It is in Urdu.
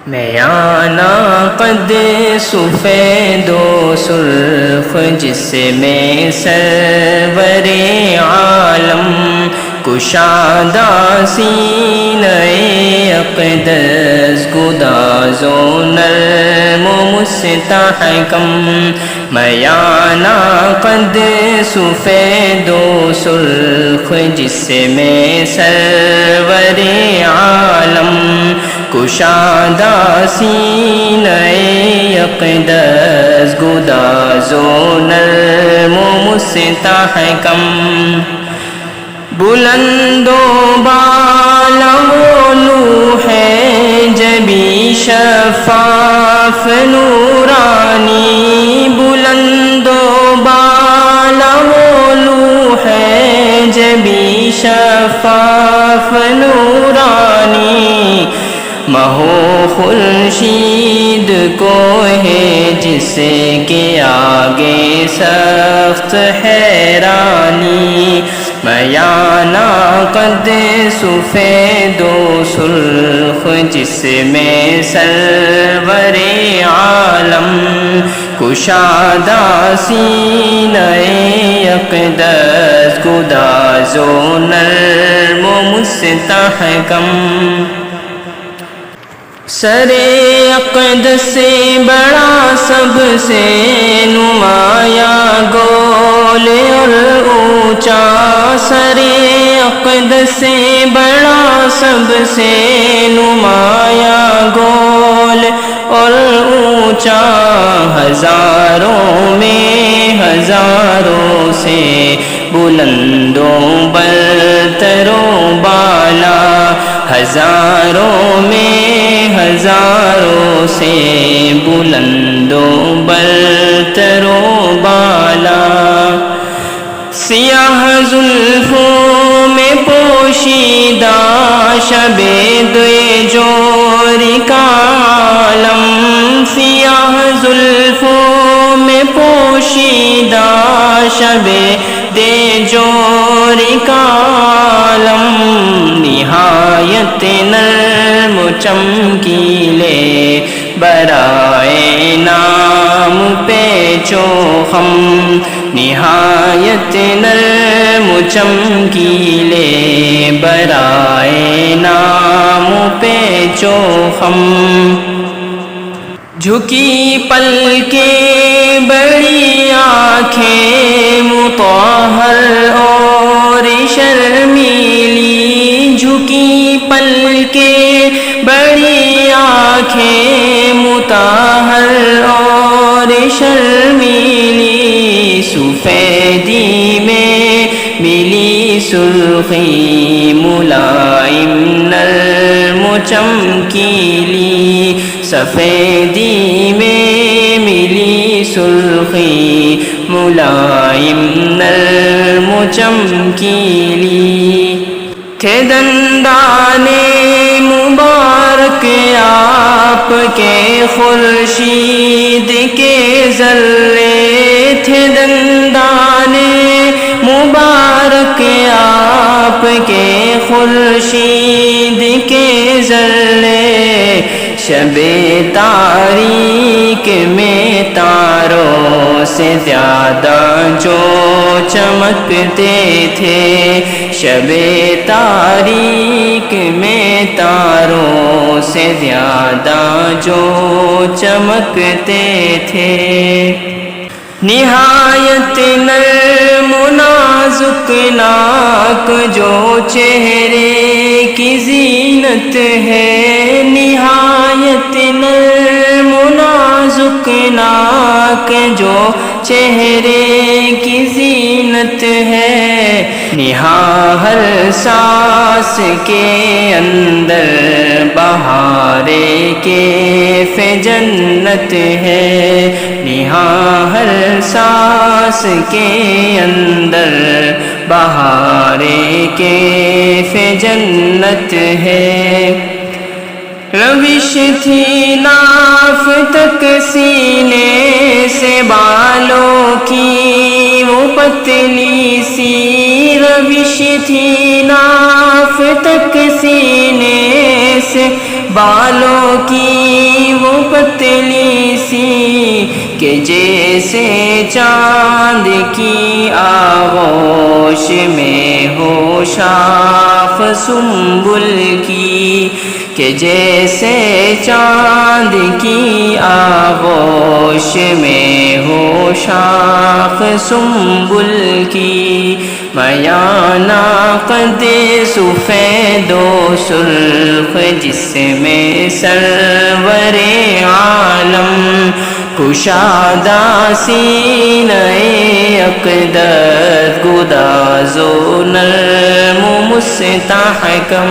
میانہ قد سفید و سرخ جس میں سرور عالم کشادہ سینہ اقدس گداز و نرم و مستحکم میانہ قد سفید و سرخ جس میں سرور عالم کشادہ سینہ اقدس گداز و نرم و مستحکم بلند و بالا و لوح جبی شفاف نورانی بلند و بالا و لوح جبی شفاف نورانی مہو خورشید کو ہے جس کے آگے سخت حیرانی میانہ قد سفید و سرخ جس میں سرور عالم کشادہ سینہ اقدس گداز و نرم و مستحکم سر اقدس سے بڑا سب سے نمایاں گول اور اونچا سر اقدس سے بڑا سب سے نمایاں گول اور اونچا ہزاروں میں ہزاروں سے بلند و برتر و بالا ہزاروں میں ہزاروں سے بلند و برتر و بالا سیاہ زلفوں میں پوشیدہ شب دوے جوری کا عالم سیاہ زلفوں میں پوشیدہ شب دے جوری کا عالم نہایت نرم و چمکیلے برائے نام پیچو خم نہایت نرم و چمکیلے برائے نام پیچو خم جھکی پلکیں بڑی آنکھیں مطہر اور شرمیلی جھکی پلکیں بڑی آنکھیں مطہر اور شرمیلی سفیدی میں ملی سرخی ملائم نرم و چمکیلی سفیدی میں ملی سرخی ملائم نرم و چمکیلی تھے دندان مبارک آپ کے خورشید کے ذرے تھے دندان مبارک آپ کے خورشید کے ذرے شب تاریک میں تاروں سے زیادہ جو چمکتے تھے شب تاریک میں تاروں سے زیادہ جو چمکتے تھے نہایت نرم و نازک ناک جو چہرے کی زینت ہے نہایت نرم و نازک ناک جو چہرے کی زینت ہے نہا ہر سانس کے اندر بہارے کیف جنت ہے نہا ہر سانس کے اندر بہارے کیف جنت ہے روش تھی ناف تک سینے سے بالوں کی وہ پتلی سی روش تھی ناف تک سینے سے بالوں کی کہ جیسے چاند کی آغوش میں ہو شاخ سنبل کی، کہ جیسے چاند کی آغوش میں ہو شاخ سنبل کی، میانہ قد سفید و سرخ جس میں سرور عالم، کشادہ سینہ اقدس گداز و نرم و مستحکم،